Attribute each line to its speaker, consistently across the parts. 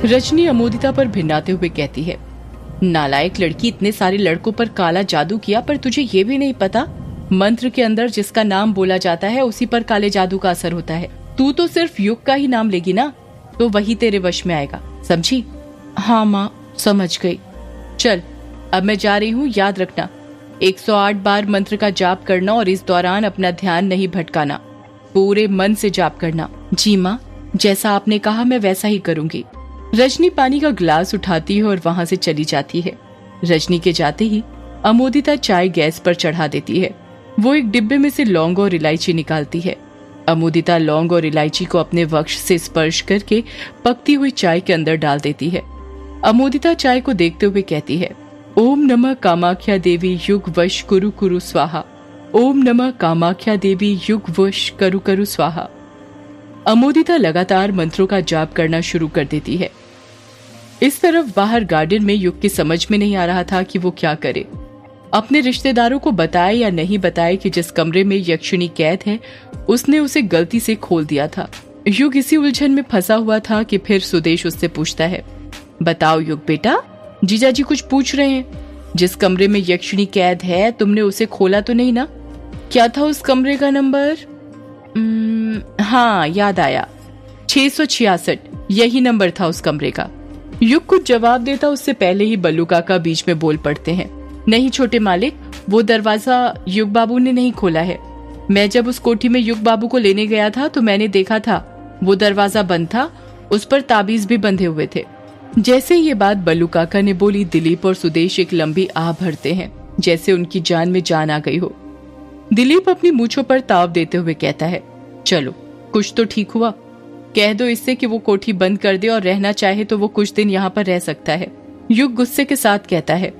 Speaker 1: रजनी अमोदिता पर भिन्नाते हुए कहती है, नालायक लड़की, इतने सारे लड़कों पर काला जादू किया पर तुझे ये भी नहीं पता मंत्र के अंदर जिसका नाम बोला जाता है उसी पर काले जादू का असर होता है। तू तो सिर्फ युग का ही नाम लेगी ना, तो वही तेरे वश में आएगा, समझी? हाँ माँ, समझ गई। चल अब मैं जा रही हूँ, याद रखना 108 बार मंत्र का जाप करना और इस दौरान अपना ध्यान नहीं भटकाना, पूरे मन से जाप करना। जी माँ, जैसा आपने कहा मैं वैसा ही करूंगी। रजनी पानी का गिलास उठाती है और वहां से चली जाती है। रजनी के जाते ही अमोदिता चाय गैस पर चढ़ा देती है। वो एक डिब्बे में से लौंग और इलायची निकालती है। अमोदिता लौंग और इलायची को अपने वक्ष से स्पर्श करके पकती हुई चाय के अंदर डाल देती है। अमोदिता चाय को देखते हुए कहती है, ओम नमः कामाख्या देवी युग वश कुरु कुरु स्वाहा। ओम नमः कामाख्या देवी युग वश करु करु स्वाहा। अमोदिता लगातार मंत्रों का जाप करना शुरू कर देती है। इस तरफ बाहर गार्डन में युग की समझ में नहीं आ रहा था कि वो क्या करे। अपने रिश्तेदारों को बताए या नहीं बताए कि जिस कमरे में यक्षिणी कैद है उसने उसे गलती से खोल दिया था। युग इसी उलझन में फंसा हुआ था कि फिर सुदेश उससे पूछता है, बताओ युग बेटा, जीजाजी कुछ पूछ रहे हैं। जिस कमरे में यक्षिणी कैद है तुमने उसे खोला तो नहीं ना? क्या था उस कमरे का नंबर? हाँ याद आया, 666, यही नंबर था उस कमरे का। युग कुछ जवाब देता उससे पहले ही बल्लू काका बीच में बोल पड़ते हैं, नहीं छोटे मालिक, वो दरवाजा युग बाबू ने नहीं खोला है। मैं जब उस कोठी में युग बाबू को लेने गया था तो मैंने देखा था वो दरवाजा बंद था, उस पर ताबीज भी बंधे हुए थे। जैसे ये बात बल्लू काका ने बोली, दिलीप और सुदेश एक लंबी आह भरते हैं, जैसे उनकी जान में जान आ गई हो। दिलीप अपनी मूंछों पर ताव देते हुए कहता है, चलो कुछ तो ठीक हुआ, कह दो इससे कि वो कोठी बंद कर दे और रहना चाहे तो वो कुछ दिन यहाँ पर रह सकता है। युग गुस्से के साथ कहता है,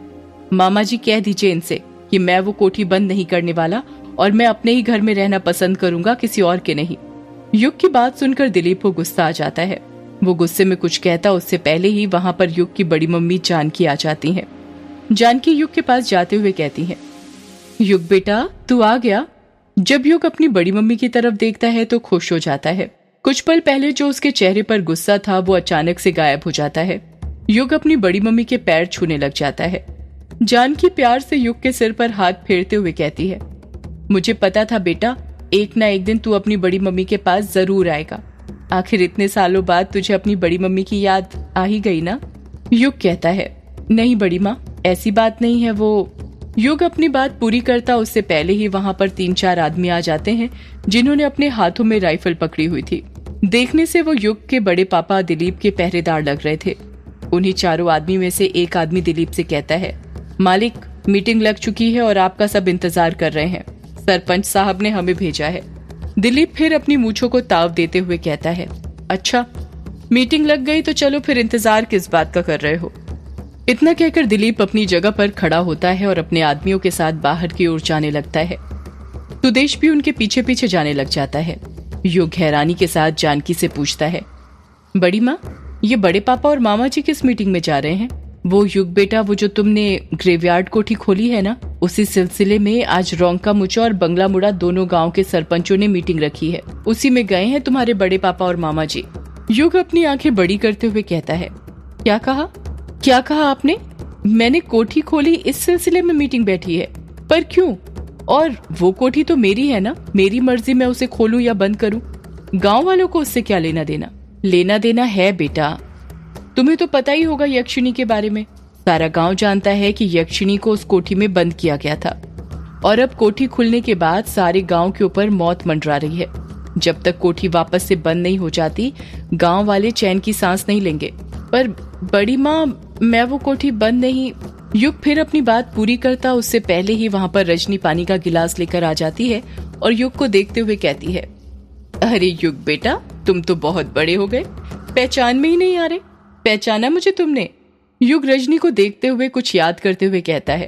Speaker 1: मामा जी कह दीजिए इनसे कि मैं वो कोठी बंद नहीं करने वाला और मैं अपने ही घर में रहना पसंद करूंगा, किसी और के नहीं। युग की बात सुनकर दिलीप को गुस्सा आ जाता है। वो गुस्से में कुछ कहता उससे पहले ही वहां पर युग की बड़ी मम्मी जानकी आ जाती है। जानकी युग के पास जाते हुए कहती है, युग बेटा तू आ गया। जब युग अपनी बड़ी मम्मी की तरफ देखता है तो खुश हो जाता है। कुछ पल पहले जो उसके चेहरे पर गुस्सा था वो अचानक से गायब हो जाता है। युग अपनी बड़ी मम्मी के पैर छूने लग जाता है। जानकी प्यार से युग के सिर पर हाथ फेरते हुए कहती है, मुझे पता था बेटा, एक ना एक दिन तू अपनी बड़ी मम्मी के पास जरूर आएगा। आखिर इतने सालों बाद तुझे अपनी बड़ी मम्मी की याद आ ही गई ना? युग कहता है, नहीं बड़ी माँ, ऐसी बात नहीं है। वो युग अपनी बात पूरी करता उससे पहले ही वहां पर 3-4 आदमी आ जाते हैं जिन्होंने अपने हाथों में राइफल पकड़ी हुई थी। देखने से वो युग के बड़े पापा दिलीप के पहरेदार लग रहे थे। उन्हीं चारों आदमी में से एक आदमी दिलीप से कहता है, मालिक मीटिंग लग चुकी है और आपका सब इंतजार कर रहे हैं, सरपंच साहब ने हमें भेजा है। दिलीप फिर अपनी मूंछों को ताव देते हुए कहता है, अच्छा मीटिंग लग गई तो चलो फिर इंतजार किस बात का कर रहे हो। इतना कहकर दिलीप अपनी जगह पर खड़ा होता है और अपने आदमियों के साथ बाहर की ओर जाने लगता है। सुदेश भी उनके पीछे पीछे जाने लग जाता है। युग हैरानी के साथ जानकी से पूछता है, बड़ी माँ ये बड़े पापा और मामा जी किस मीटिंग में जा रहे हैं? वो युग बेटा, वो जो तुमने ग्रेवयार्ड कोठी खोली है ना, उसी सिलसिले में आज रोंका मुचा और बंगला मुड़ा दोनों गांव के सरपंचों ने मीटिंग रखी है, उसी में गए हैं तुम्हारे बड़े पापा और मामा जी। युग अपनी आंखें बड़ी करते हुए कहता है, क्या कहा आपने? मैंने कोठी खोली इस सिलसिले में मीटिंग बैठी है, पर क्यों? और वो कोठी तो मेरी है ना, मेरी मर्जी मैं उसे खोलूं या बंद करूं। गांव वालों को उससे क्या लेना देना? लेना देना है बेटा, तुम्हें तो पता ही होगा यक्षिणी के बारे में। सारा गांव जानता है कि यक्षिणी को उस कोठी में बंद किया गया था और अब कोठी खुलने के बाद सारे गांव के ऊपर मौत मंडरा रही है। जब तक कोठी वापस से बंद नहीं हो जाती गांव वाले चैन की सांस नहीं लेंगे। पर बड़ी माँ, मैं वो कोठी बंद नहीं। युग फिर अपनी बात पूरी करता उससे पहले ही वहां पर रजनी पानी का गिलास लेकर आ जाती है और युग को देखते हुए कहती है, अरे युग बेटा, तुम तो बहुत बड़े हो गए, पहचान में ही नहीं आ रहे। पहचाना मुझे तुमने? युग रजनी को देखते हुए कुछ याद करते हुए कहता है,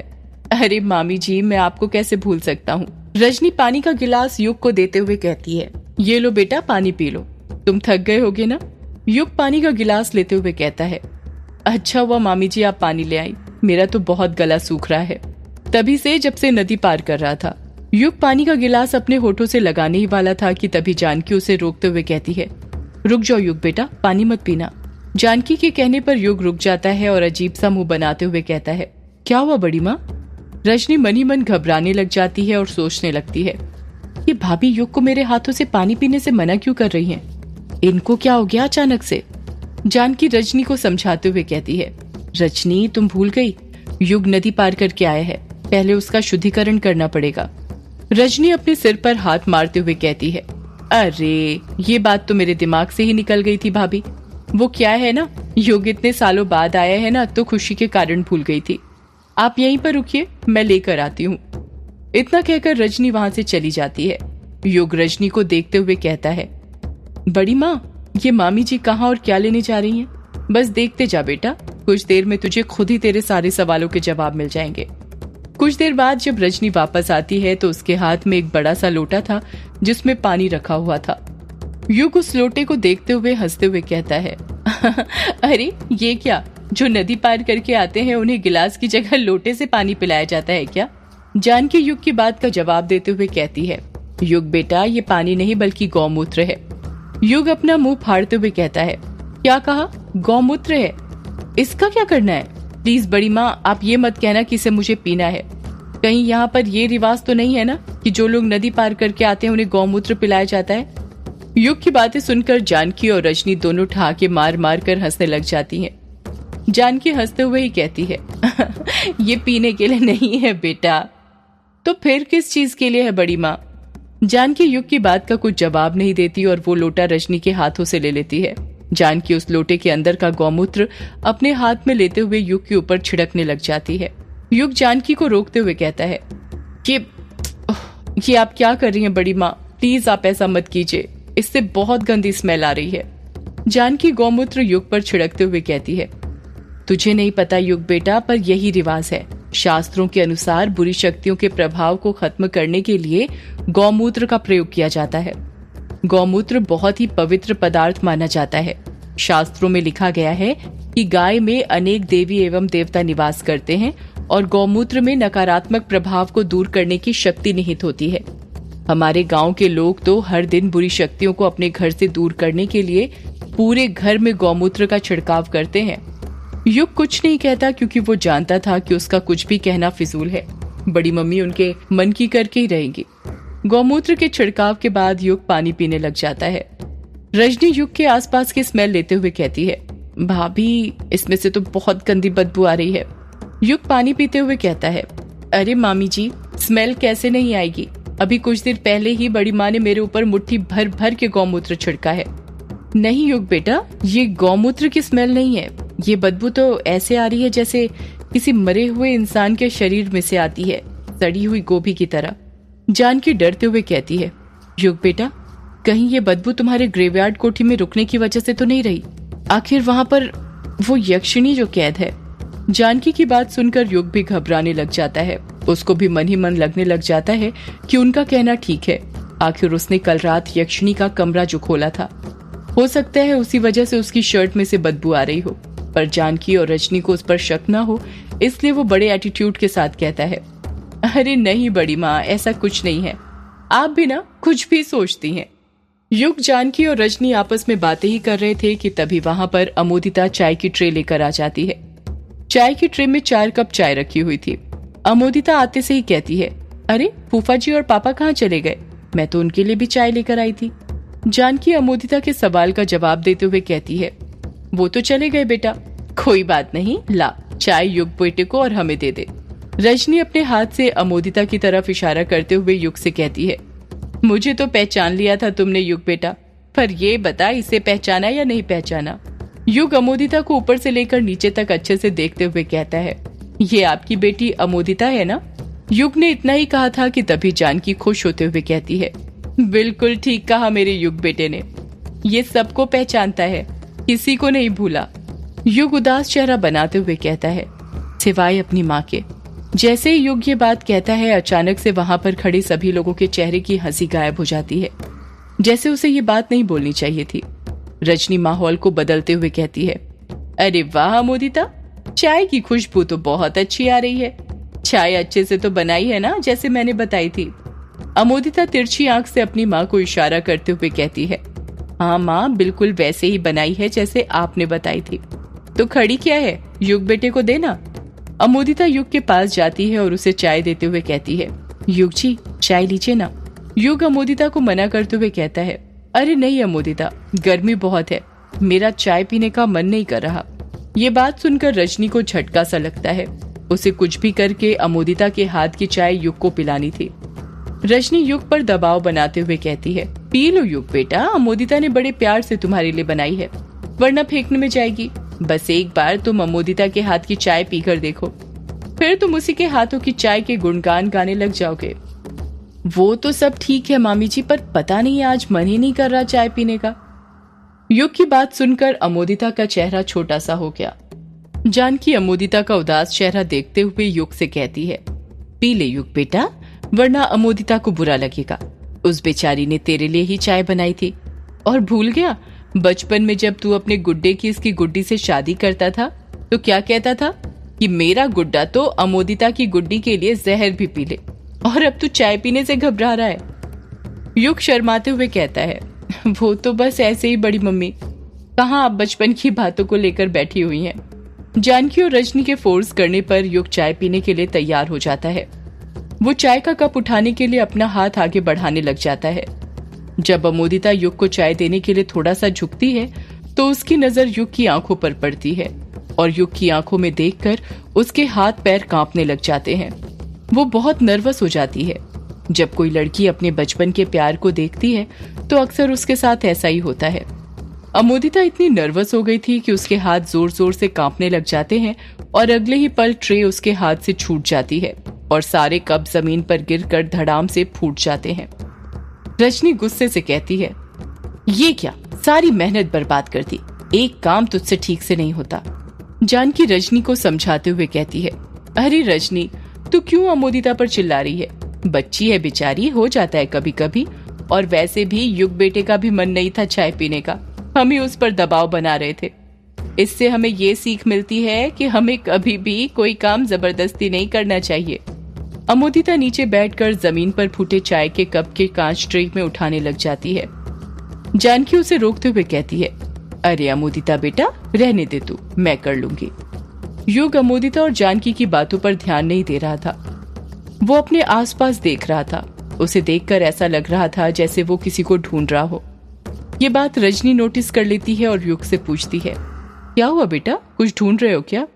Speaker 1: अरे मामी जी, मैं आपको कैसे भूल सकता हूँ। रजनी पानी का गिलास युग को देते हुए कहती है, ये लो बेटा, पानी पी लो, तुम थक गए होगे ना। युग पानी का गिलास लेते हुए कहता है, अच्छा हुआ मामी जी आप पानी ले आई, मेरा तो बहुत गला सूख रहा है तभी से, जब से नदी पार कर रहा था। युग पानी का गिलास अपने होठों से लगाने ही वाला था कि तभी जानकी उसे रोकते हुए कहती है, रुक जाओ युग बेटा, पानी मत पीना। जानकी के कहने पर युग रुक जाता है और अजीब सा मुंह बनाते हुए कहता है, क्या हुआ बड़ी माँ? रजनी मन ही मन घबराने लग जाती है और सोचने लगती है, ये भाभी युग को मेरे हाथों से पानी पीने से मना क्यों कर रही हैं? इनको क्या हो गया अचानक से? जानकी रजनी को समझाते हुए कहती है, रजनी तुम भूल गई, युग नदी पार करके आया है, पहले उसका शुद्धिकरण करना पड़ेगा। रजनी अपने सिर पर हाथ मारते हुए कहती है, अरे ये बात तो मेरे दिमाग से ही निकल गई थी भाभी। वो क्या है ना, युग इतने सालों बाद आया है ना, तो खुशी के कारण भूल गई थी। आप यहीं पर रुकिए, मैं लेकर आती हूँ। इतना कहकर रजनी वहां से चली जाती है। युग रजनी को देखते हुए कहता है, बड़ी माँ ये मामी जी कहाँ और क्या लेने जा रही हैं? बस देखते जा बेटा, कुछ देर में तुझे खुद ही तेरे सारे सवालों के जवाब मिल जाएंगे। कुछ देर बाद जब रजनी वापस आती है तो उसके हाथ में एक बड़ा सा लोटा था जिसमें पानी रखा हुआ था। युग उस लोटे को देखते हुए हंसते हुए कहता है, अरे ये क्या, जो नदी पार करके आते हैं उन्हें गिलास की जगह लोटे से पानी पिलाया जाता है क्या? जानकी युग की बात का जवाब देते हुए कहती है, युग बेटा ये पानी नहीं बल्कि गौमूत्र है। युग अपना मुंह फाड़ते हुए कहता है, क्या कहा? गौमूत्र है? इसका क्या करना है? प्लीज बड़ी माँ आप ये मत कहना कि इसे मुझे पीना है। कहीं यहाँ पर ये रिवाज तो नहीं है ना कि जो लोग नदी पार करके आते हैं उन्हें गौमूत्र पिलाया जाता है? युग की बातें सुनकर जानकी और रजनी दोनों ठहाके मार मार कर हंसने लग जाती हैं। जानकी हंसते हुए ही कहती है, ये पीने के लिए नहीं है बेटा। तो फिर किस चीज के लिए है बड़ी माँ? जानकी युग की बात का कुछ जवाब नहीं देती और वो लोटा रजनी के हाथों से ले लेती है। जानकी उस लोटे के अंदर का गौमूत्र अपने हाथ में लेते हुए युग के ऊपर छिड़कने लग जाती है। युग जानकी को रोकते हुए कहता है, ये आप क्या कर रही हैं बड़ी माँ? प्लीज आप ऐसा मत कीजिए, इससे बहुत गंदी स्मेल आ रही है। जानकी गौमूत्र युग पर छिड़कते हुए कहती है, तुझे नहीं पता युग बेटा, पर यही रिवाज है। शास्त्रों के अनुसार बुरी शक्तियों के प्रभाव को खत्म करने के लिए गौमूत्र का प्रयोग किया जाता है। गौमूत्र बहुत ही पवित्र पदार्थ माना जाता है। शास्त्रों में लिखा गया है कि गाय में अनेक देवी एवं देवता निवास करते हैं और गौमूत्र में नकारात्मक प्रभाव को दूर करने की शक्ति निहित होती है। हमारे गांव के लोग तो हर दिन बुरी शक्तियों को अपने घर से दूर करने के लिए पूरे घर में गौमूत्र का छिड़काव करते हैं। युग कुछ नहीं कहता क्योंकि वो जानता था कि उसका कुछ भी कहना फिजूल है। बड़ी मम्मी उनके मन की करके ही रहेंगी। गौमूत्र के छिड़काव के बाद युग पानी पीने लग जाता है। रजनी युग के आसपास की स्मेल लेते हुए कहती है, भाभी इसमें से तो बहुत गंदी बदबू आ रही है। युग पानी पीते हुए कहता है, अरे मामी जी स्मेल कैसे नहीं आएगी? अभी कुछ देर पहले ही बड़ी माँ ने मेरे ऊपर मुट्ठी भर भर के गौमूत्र छिड़का है। नहीं युग बेटा, ये गौमूत्र की स्मेल नहीं है। ये बदबू तो ऐसे आ रही है जैसे किसी मरे हुए इंसान के शरीर में से आती है, सड़ी हुई गोभी की तरह। जानकी डरते हुए कहती है, युग बेटा कहीं ये बदबू तुम्हारे ग्रेवयार्ड कोठी में रुकने की वजह से तो नहीं रही? आखिर वहां पर वो यक्षिणी जो कैद है। जानकी की बात सुनकर युग भी घबराने लग जाता है। उसको भी मन ही मन लगने लग जाता है कि उनका कहना ठीक है। आखिर उसने कल रात यक्षिणी का कमरा जो खोला था, हो सकता है उसी वजह से उसकी शर्ट में से बदबू आ रही हो। पर जानकी और रजनी को उस पर शक न हो, इसलिए वो बड़े एटीट्यूड के साथ कहता है, अरे नहीं बड़ी माँ ऐसा कुछ नहीं है, आप भी ना कुछ भी सोचती हैं। युग जानकी और रजनी आपस में बातें ही कर रहे थे कि तभी वहां पर अमोदिता चाय की ट्रे लेकर आ जाती है। चाय की ट्रे में 4 कप चाय रखी हुई थी। अमोदिता आते से ही कहती है, अरे फूफा जी और पापा कहाँ चले गए? मैं तो उनके लिए भी चाय लेकर आई थी। जानकी अमोदिता के सवाल का जवाब देते हुए कहती है, वो तो चले गए बेटा, कोई बात नहीं, ला चाय युग बेटे को और हमें दे दे। रजनी अपने हाथ से अमोदिता की तरफ इशारा करते हुए युग से कहती है, मुझे तो पहचान लिया था तुमने युग बेटा, पर ये बता इसे पहचाना या नहीं पहचाना? युग अमोदिता को ऊपर से लेकर नीचे तक अच्छे से देखते हुए कहता है, ये आपकी बेटी अमोदिता है ना? युग ने इतना ही कहा था कि तभी जानकी खुश होते हुए कहती है, बिल्कुल ठीक कहा मेरे युग बेटे ने, ये सबको पहचानता है, किसी को नहीं भूला। युग उदास चेहरा बनाते हुए कहता है, सिवाय अपनी माँ के। जैसे ही युग ये बात कहता है, अचानक से वहां पर खड़े सभी लोगों के चेहरे की हंसी गायब हो जाती है, जैसे उसे ये बात नहीं बोलनी चाहिए थी। रजनी माहौल को बदलते हुए कहती है, अरे वाह अमोदिता, चाय की खुशबू तो बहुत अच्छी आ रही है। चाय अच्छे से तो बनाई है ना, जैसे मैंने बताई थी। अमोदिता तिरछी आंख से अपनी माँ को इशारा करते हुए कहती है, हाँ माँ, बिल्कुल वैसे ही बनाई है जैसे आपने बताई थी। तो खड़ी क्या है, युग बेटे को देना। अमोदिता युग के पास जाती है और उसे चाय देते हुए कहती है, युग जी चाय लीजिए ना। युग अमोदिता को मना करते हुए कहता है, अरे नहीं अमोदिता, गर्मी बहुत है, मेरा चाय पीने का मन नहीं कर रहा। ये बात सुनकर रजनी को झटका सा लगता है। उसे कुछ भी करके अमोदिता के हाथ की चाय युग को पिलानी थी। रजनी युग पर दबाव बनाते हुए कहती है, पी लो युग बेटा, अमोदिता ने बड़े प्यार से तुम्हारे लिए बनाई है, वरना फेंकने में जाएगी। बस एक बार तुम अमोदिता के हाथ की चाय पीकर देखो, फिर तुम उसी के हाथों की चाय के गुणगान गाने लग जाओगे। वो तो सब ठीक है मामी जी, पर पता नहीं आज मन ही नहीं कर रहा चाय पीने का। युग की बात सुनकर अमोदिता का चेहरा छोटा सा हो गया। जानकी अमोदिता का उदास चेहरा देखते हुए युग से कहती है, पी ले युग बेटा, वरना अमोदिता को बुरा लगेगा। उस बेचारी ने तेरे लिए ही चाय बनाई थी। और भूल गया, बचपन में जब तू अपने गुड्डे की इसकी गुड्डी से शादी करता था तो क्या कहता था कि मेरा गुड्डा तो अमोदिता की गुड्डी के लिए जहर भी पी ले, और अब तू चाय पीने से घबरा रहा है। युग शर्माते हुए कहता है, वो तो बस ऐसे ही बड़ी मम्मी, कहाँ आप बचपन की बातों को लेकर बैठी हुई हैं। जानकी और रजनी के फोर्स करने पर युग चाय पीने के लिए तैयार हो जाता है। वो चाय का कप उठाने के लिए अपना हाथ आगे बढ़ाने लग जाता है। जब अमोदिता युग को चाय देने के लिए थोड़ा सा झुकती है तो उसकी नजर युग की आंखों पर पड़ती है और युग की आंखों में देखकर उसके हाथ पैर कांपने लग जाते हैं। वो बहुत नर्वस हो जाती है। जब कोई लड़की अपने बचपन के प्यार को देखती है तो अक्सर उसके साथ ऐसा ही होता है। अमोदिता इतनी नर्वस हो गई थी कि उसके हाथ जोर जोर से कांपने लग जाते हैं और अगले ही पल ट्रे उसके हाथ से छूट जाती है और सारे कप जमीन पर गिरकर धड़ाम से फूट जाते हैं। रजनी गुस्से से कहती है, ये क्या, सारी मेहनत बर्बाद कर दी, एक काम तुझसे ठीक से नहीं होता। जानकी रजनी को समझाते हुए कहती है, अरे रजनी, तू क्यों अमोदिता पर चिल्ला रही है, बच्ची है बेचारी, हो जाता है कभी कभी, और वैसे भी युग बेटे का भी मन नहीं था चाय पीने का, हम ही उस पर दबाव बना रहे थे। इससे हमें ये सीख मिलती है कि हमें कभी भी कोई काम जबरदस्ती नहीं करना चाहिए। अमोदिता नीचे बैठकर जमीन पर फूटे चाय के कप के कांच ट्रे में उठाने लग जाती है। जानकी उसे रोकते हुए कहती है, अरे अमोदिता बेटा, रहने दे तू, मैं कर लूंगी। युग अमोदिता और जानकी की बातों पर ध्यान नहीं दे रहा था। वो अपने आसपास देख रहा था। उसे देखकर ऐसा लग रहा था जैसे वो किसी को ढूंढ रहा हो। ये बात रजनी नोटिस कर लेती है और युग से पूछती है, क्या हुआ बेटा, कुछ ढूंढ रहे हो क्या?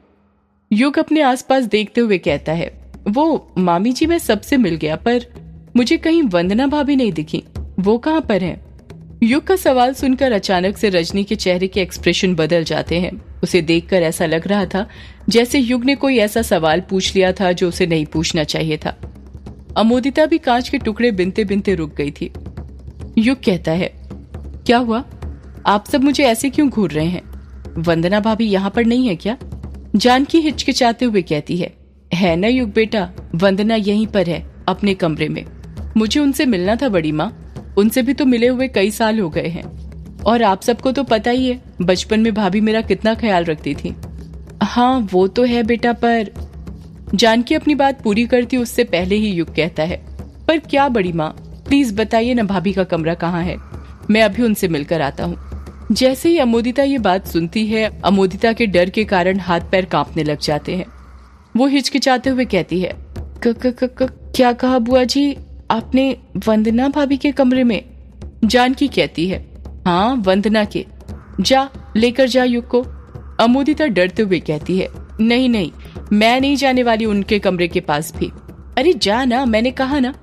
Speaker 1: युग अपने आसपास देखते हुए कहता है, वो मामी जी, मैं सबसे मिल गया पर मुझे कहीं वंदना भाभी नहीं दिखी, वो कहाँ पर हैं? युग का सवाल सुनकर अचानक से रजनी के चेहरे के एक्सप्रेशन बदल जाते हैं। उसे देखकर ऐसा लग रहा था जैसे युग ने कोई ऐसा सवाल पूछ लिया था जो उसे नहीं पूछना चाहिए था। अमोदिता भी कांच के टुकड़े बिनते बिनते रुक गई थी। युग कहता है, क्या हुआ, आप सब मुझे ऐसे क्यों घूर रहे हैं? वंदना भाभी यहाँ पर नहीं है क्या? जानकी हिचकिचाते हुए कहती है ना युग बेटा, वंदना यहीं पर है, अपने कमरे में। मुझे उनसे मिलना था बड़ी माँ, उनसे भी तो मिले हुए कई साल हो गए हैं, और आप सबको तो पता ही है बचपन में भाभी मेरा कितना ख्याल रखती थी। हाँ वो तो है बेटा, पर जानकी अपनी बात पूरी करती उससे पहले ही युग कहता है, पर क्या बड़ी माँ, प्लीज बताइए ना भाभी का कमरा कहाँ है, मैं अभी उनसे मिलकर आता हूँ। जैसे ही अमोदिता ये बात सुनती है, अमोदिता के डर के कारण हाथ पैर कांपने लग जाते हैं। वो हिचकिचाते हुए कहती है, क्या कहा बुआ जी आपने, वंदना भाभी के कमरे में? जानकी कहती है, हाँ वंदना के, जा लेकर जा युग को। अमोदिता डरते हुए कहती है, नहीं नहीं, मैं नहीं जाने वाली उनके कमरे के पास भी। अरे जा ना, मैंने कहा ना।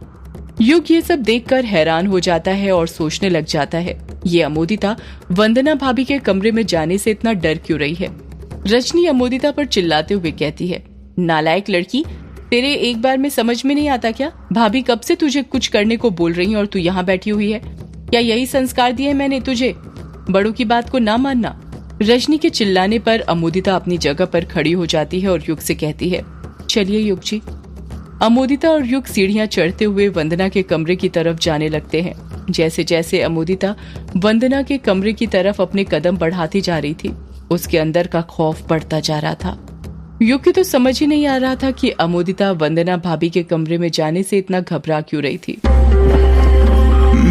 Speaker 1: युग ये सब देखकर हैरान हो जाता है और सोचने लग जाता है, ये अमोदिता वंदना भाभी के कमरे में जाने से इतना डर क्यों रही है। रजनी अमोदिता पर चिल्लाते हुए कहती है, नालायक लड़की, तेरे एक बार में समझ में नहीं आता क्या? भाभी कब से तुझे कुछ करने को बोल रही है और तू यहाँ बैठी हुई है? क्या यही संस्कार दिए मैंने तुझे, बड़ों की बात को ना मानना? रजनी के चिल्लाने पर अमोदिता अपनी जगह पर खड़ी हो जाती है और युग से कहती है, चलिए युग जी। अमोदिता और युग सीढ़ियां चढ़ते हुए वंदना के कमरे की तरफ जाने लगते हैं। जैसे जैसे अमोदिता वंदना के कमरे की तरफ अपने कदम बढ़ाती जा रही थी, उसके अंदर का खौफ बढ़ता जा रहा था। युग की तो समझ ही नहीं आ रहा था कि अमोदिता वंदना भाभी के कमरे में जाने से इतना घबरा क्यों रही थी।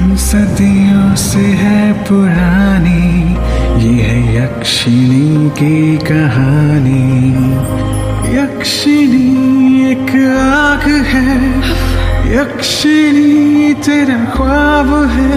Speaker 2: सदियों से है पुरानी, ये है यक्षिणी की कहानी। यक्षिणी एक आग है, यक्षिणी तेरा ख्वाब है।